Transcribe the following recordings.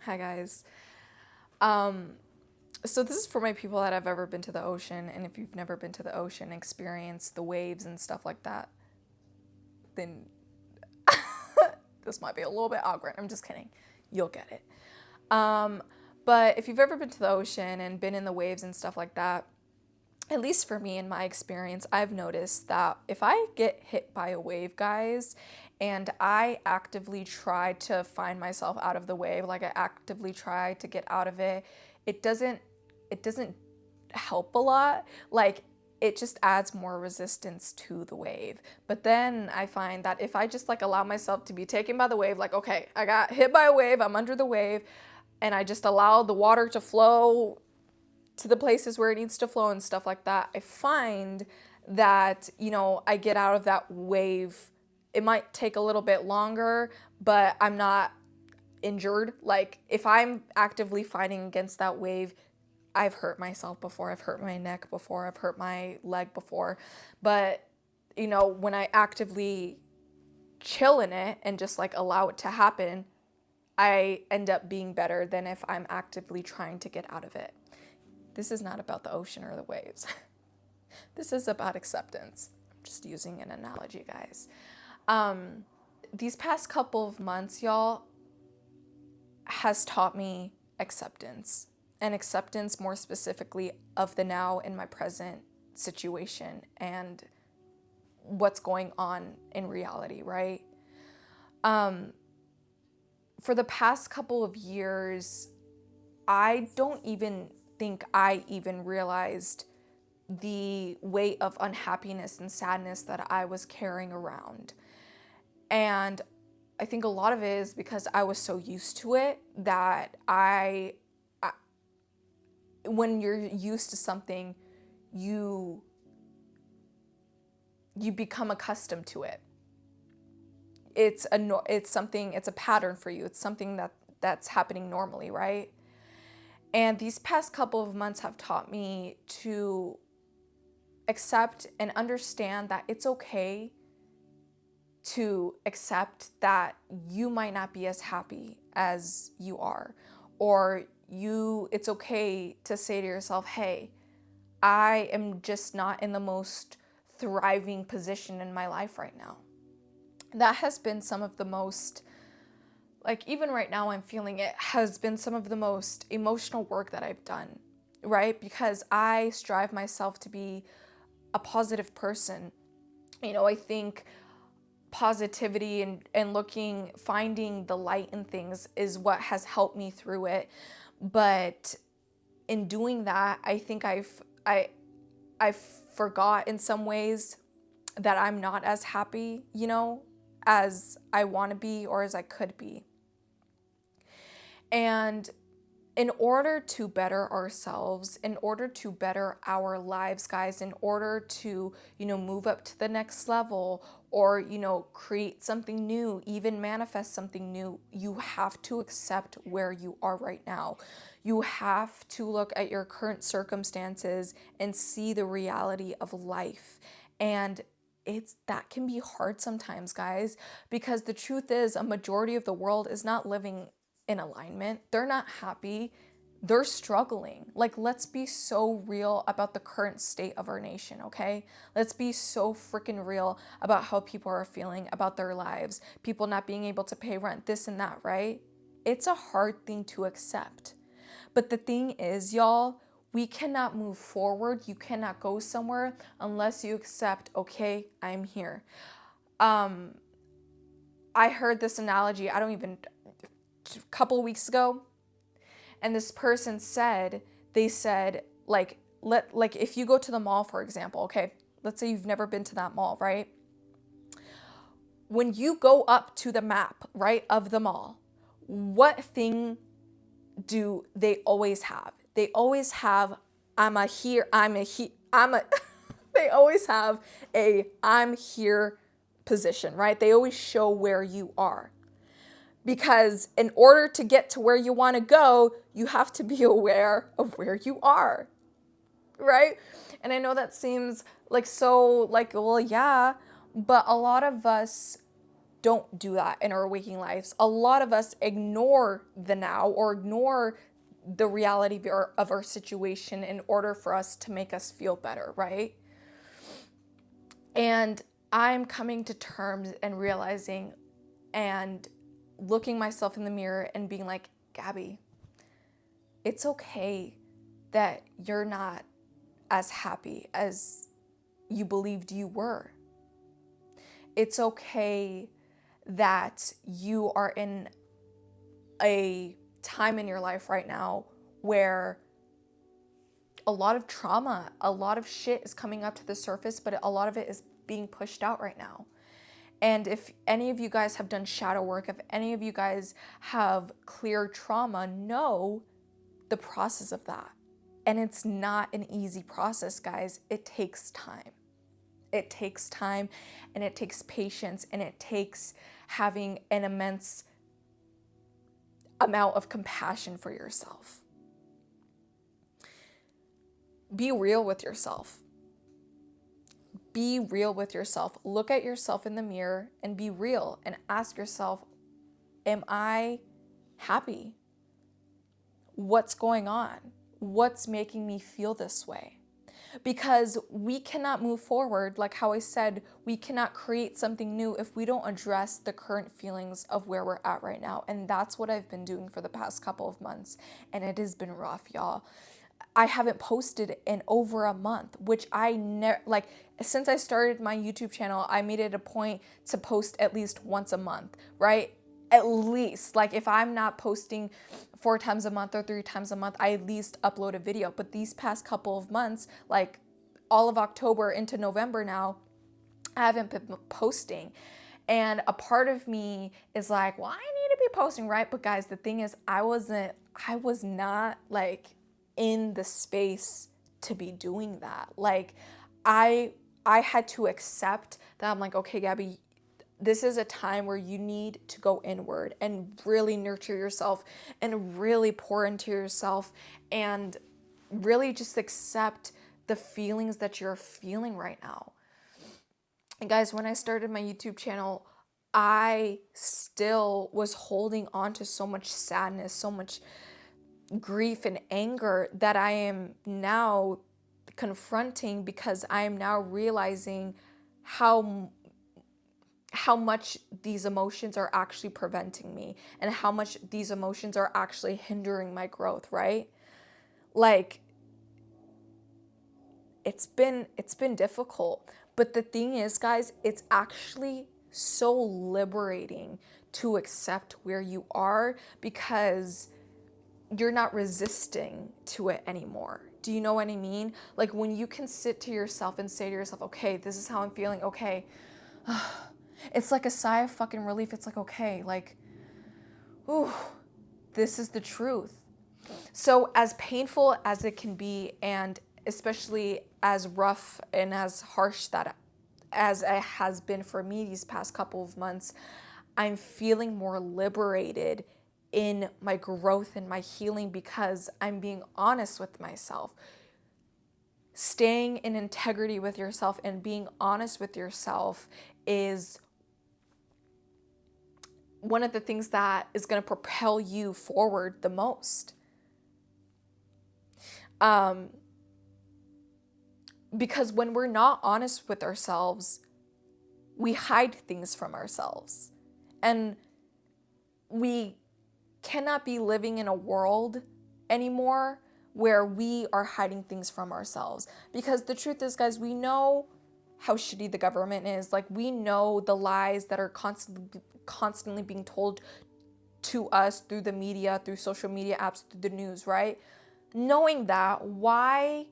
Hi guys. Um, so this is for my people that have ever been to the ocean, and if you've never been to the ocean, experienced the waves and stuff like that, then this might be a little bit awkward. I'm just kidding. You'll get it. Um, but if you've ever been to the ocean and been in the waves and stuff like that, at least for me in my experience, I've noticed that if I get hit by a wave, guys, and I actively try to find myself out of the wave, like I actively try to get out of it, it doesn't it doesn't help a lot. Like it just adds more resistance to the wave. But then I find that if I just like allow myself to be taken by the wave, like okay, I got hit by a wave, I'm under the wave, and I just allow the water to flow to the places where it needs to flow and stuff like that, I find that, I get out of that wave. It might take a little bit longer, but I'm not injured. Like if I'm actively fighting against that wave, I've hurt myself before. I've hurt my neck before. I've hurt my leg before. But, when I actively chill in it and just like allow it to happen, I end up being better than if I'm actively trying to get out of it. This is not about the ocean or the waves. This is about acceptance. I'm just using an analogy, guys. These past couple of months, y'all, has taught me acceptance. And acceptance more specifically of the now in my present situation and what's going on in reality, right? For the past couple of years, I don't even think I even realized the weight of unhappiness and sadness that I was carrying around. And I think a lot of it is because I was so used to it that when you're used to something, you become accustomed to it. It's a pattern for you. It's something that's happening normally, right? And these past couple of months have taught me to accept and understand that it's okay to accept that you might not be as happy as you are, or it's okay to say to yourself, hey, I am just not in the most thriving position in my life right now. That has been some of the most, like even right now I'm feeling it, has been some of the most emotional work that I've done, right? Because I strive myself to be a positive person. I think positivity and finding the light in things is what has helped me through it. But in doing that, I think I've forgot in some ways that I'm not as happy, as I want to be or as I could be. And in order to better ourselves, in order to better our lives, guys, in order to, move up to the next level or, create something new, even manifest something new, you have to accept where you are right now. You have to look at your current circumstances and see the reality of life. And that can be hard sometimes, guys, because the truth is a majority of the world is not living in alignment. They're not happy. They're struggling. Like, let's be so real about the current state of our nation, okay? Let's be so freaking real about how people are feeling about their lives, people not being able to pay rent, this and that, right? It's a hard thing to accept. But the thing is, y'all, we cannot move forward. You cannot go somewhere unless you accept, okay, I'm here. I heard this analogy, a couple of weeks ago, and this person said, like if you go to the mall, for example, okay, let's say you've never been to that mall, right? When you go up to the map, right, of the mall, what thing do they always have? They always have, they always have a I'm here position, right? They always show where you are. Because in order to get to where you want to go, you have to be aware of where you are, right? And I know that seems like so like, well, yeah, but a lot of us don't do that in our waking lives. A lot of us ignore the now or ignore the reality of our situation in order for us to make us feel better, right? And I'm coming to terms and realizing and looking myself in the mirror and being like, Gabby, it's okay that you're not as happy as you believed you were. It's okay that you are in a time in your life right now where a lot of trauma, a lot of shit is coming up to the surface, but a lot of it is being pushed out right now. And if any of you guys have done shadow work, if any of you guys have cleared trauma, know the process of that. And it's not an easy process, guys. It takes time. It takes time, and it takes patience, and it takes having an immense amount of compassion for yourself. Be real with yourself. Be real with yourself. Look at yourself in the mirror and be real and ask yourself, am I happy? What's going on? What's making me feel this way? Because we cannot move forward, like how I said, we cannot create something new if we don't address the current feelings of where we're at right now. And that's what I've been doing for the past couple of months. And it has been rough, y'all. I haven't posted in over a month, which I never, like, since I started my YouTube channel, I made it a point to post at least once a month, right? At least, like, if I'm not posting 4 times a month or 3 times a month, I at least upload a video. But these past couple of months, like all of October into November now, I haven't been posting. And a part of me is like, well, I need to be posting, right? But guys, the thing is, I was not like in the space to be doing that. Like, I had to accept that. I'm like, okay, Gabby, this is a time where you need to go inward and really nurture yourself and really pour into yourself and really just accept the feelings that you're feeling right now. And guys, when I started my YouTube channel, I still was holding on to so much sadness, so much grief and anger that I am now confronting, because I am now realizing how much these emotions are actually preventing me and how much these emotions are actually hindering my growth, right? Like, it's been difficult, but the thing is, guys, it's actually so liberating to accept where you are, because you're not resisting to it anymore. Do you know what I mean? Like, when you can sit to yourself and say to yourself, okay, this is how I'm feeling. Okay. It's like a sigh of fucking relief. It's like, okay, like, ooh, this is the truth. So as painful as it can be, and especially as rough and as harsh that as it has been for me these past couple of months, I'm feeling more liberated in my growth and my healing, because I'm being honest with myself. Staying in integrity with yourself and being honest with yourself is one of the things that is going to propel you forward the most. Because when we're not honest with ourselves, we hide things from ourselves. And we cannot be living in a world anymore where we are hiding things from ourselves. Because the truth is, guys, we know how shitty the government is. Like, we know the lies that are constantly being told to us through the media, through social media apps, through the news, right? Knowing that, why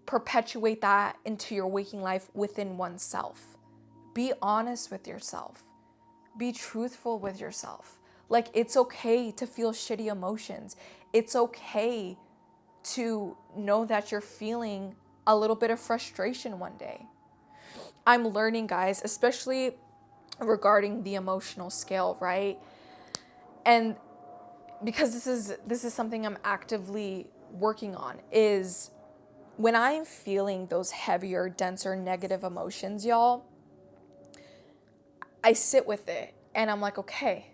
perpetuate that into your waking life within oneself? Be honest with yourself. Be truthful with yourself. Like, it's okay to feel shitty emotions. It's okay to know that you're feeling a little bit of frustration one day. I'm learning, guys, especially regarding the emotional scale, right? And because this is something I'm actively working on, is when I'm feeling those heavier, denser, negative emotions, y'all, I sit with it and I'm like, okay,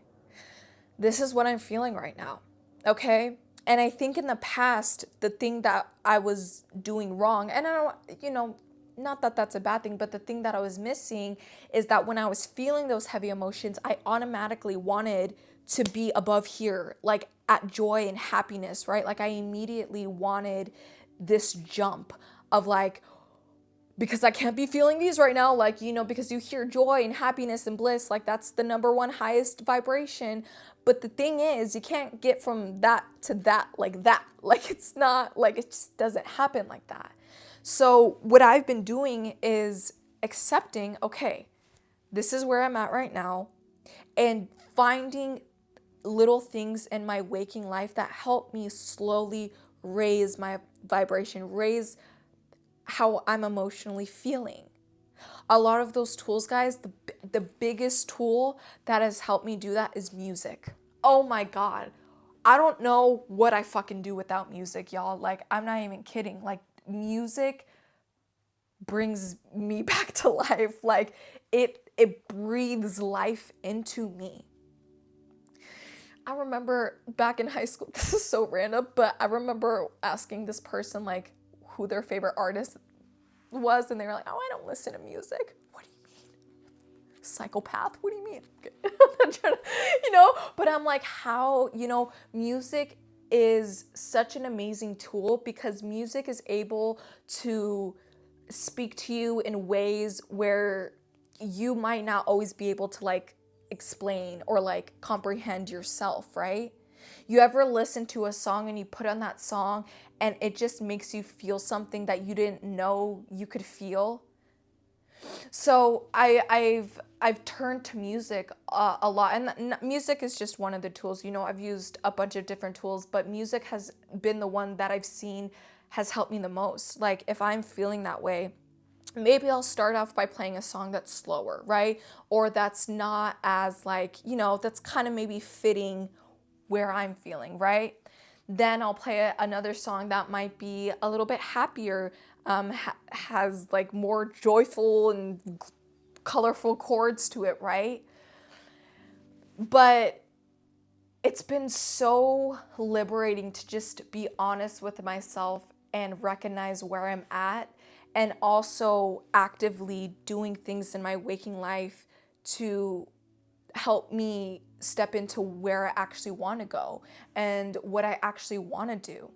this is what I'm feeling right now. Okay. And I think in the past, the thing that I was doing wrong, and I don't, not that that's a bad thing, but the thing that I was missing is that when I was feeling those heavy emotions, I automatically wanted to be above here, like at joy and happiness, right? Like I immediately wanted this jump of like, because I can't be feeling these right now, like, because you hear joy and happiness and bliss, like that's the number one highest vibration. But the thing is, you can't get from that to that like that. Like it's not, like it just doesn't happen like that. So what I've been doing is accepting, okay, this is where I'm at right now, and finding little things in my waking life that help me slowly raise my vibration, raise how I'm emotionally feeling. A lot of those tools, guys, the biggest tool that has helped me do that is music. Oh my God. I don't know what I fucking do without music, y'all. Like, I'm not even kidding. Like, music brings me back to life. Like, it breathes life into me. I remember back in high school, this is so random, but I remember asking this person, like, who their favorite artist was, and they were like, oh, I don't listen to music. What do you mean? Psychopath? What do you mean? But I'm like, how, music is such an amazing tool because music is able to speak to you in ways where you might not always be able to like explain or like comprehend yourself, right? You ever listen to a song and you put on that song and it just makes you feel something that you didn't know you could feel? So I've turned to music a lot, and music is just one of the tools. I've used a bunch of different tools, but music has been the one that I've seen has helped me the most. Like if I'm feeling that way, maybe I'll start off by playing a song that's slower, right? Or that's not as like, that's kind of maybe fitting where I'm feeling, right? Then I'll play another song that might be a little bit happier, has like more joyful and colorful chords to it, right? But it's been so liberating to just be honest with myself and recognize where I'm at, and also actively doing things in my waking life to help me step into where I actually want to go and what I actually want to do.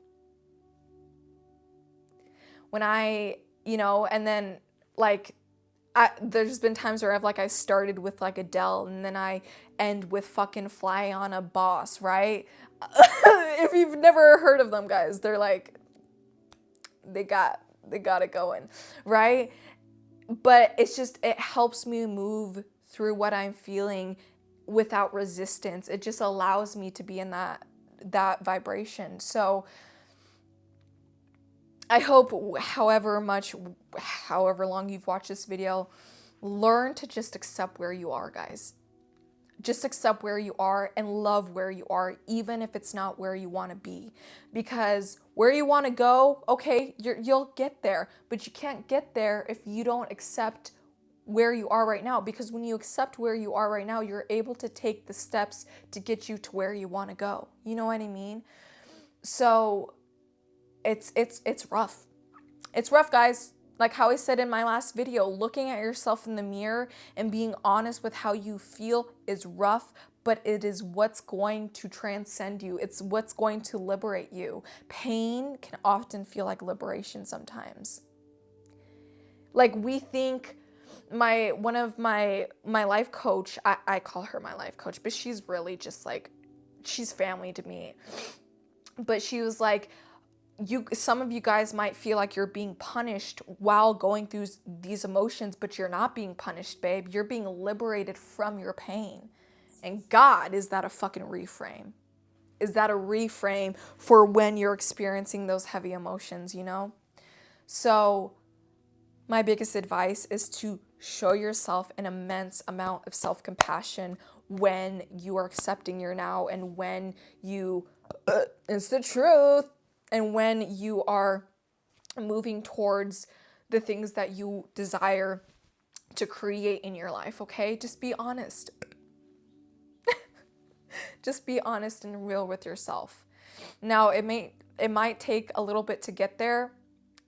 When and then like there's been times where I started with like Adele and then I end with fucking Fly on a Boss, right? If you've never heard of them, guys, they're like, they got it going, right? But it helps me move through what I'm feeling without resistance. It just allows me to be in that vibration. So I hope however long you've watched this video, learn to just accept where you are, guys. Just accept where you are and love where you are, even if it's not where you want to be. Because where you want to go, okay, you'll get there, but you can't get there if you don't accept where you are right now. Because when you accept where you are right now, you're able to take the steps to get you to where you want to go. You know what I mean? So it's rough. It's rough, guys. Like how I said in my last video, looking at yourself in the mirror and being honest with how you feel is rough, but it is what's going to transcend you. It's what's going to liberate you. Pain can often feel like liberation sometimes. Like we think one of my life coach, I call her my life coach, but she's really just like, she's family to me. But she was like, some of you guys might feel like you're being punished while going through these emotions, but you're not being punished, babe. You're being liberated from your pain. And God, is that a fucking reframe? Is that a reframe for when you're experiencing those heavy emotions, So my biggest advice is to show yourself an immense amount of self-compassion when you are accepting your now, and when you, it's the truth, and when you are moving towards the things that you desire to create in your life, okay? Just be honest. Just be honest and real with yourself. Now, it might take a little bit to get there,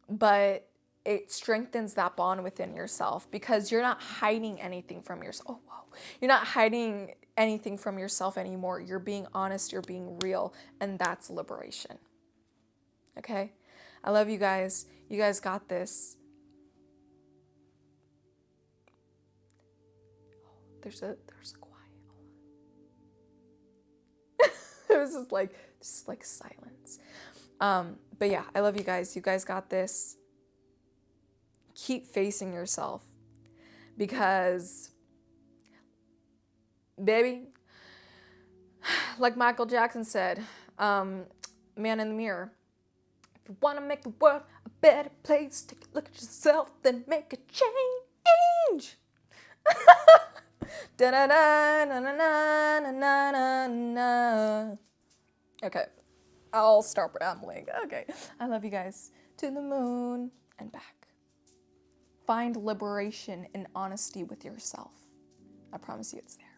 but it strengthens that bond within yourself because you're not hiding anything from yourself. Oh, wow. You're not hiding anything from yourself anymore. You're being honest, you're being real, and that's liberation. Okay? I love you guys. You guys got this. There's a quiet. It was just like silence. But yeah, I love you guys. You guys got this. Keep facing yourself because, baby, like Michael Jackson said, man in the mirror, if you want to make the world a better place, take a look at yourself, then make a change. Okay, I'll stop rambling. Okay, I love you guys. To the moon and back. Find liberation and honesty with yourself. I promise you it's there.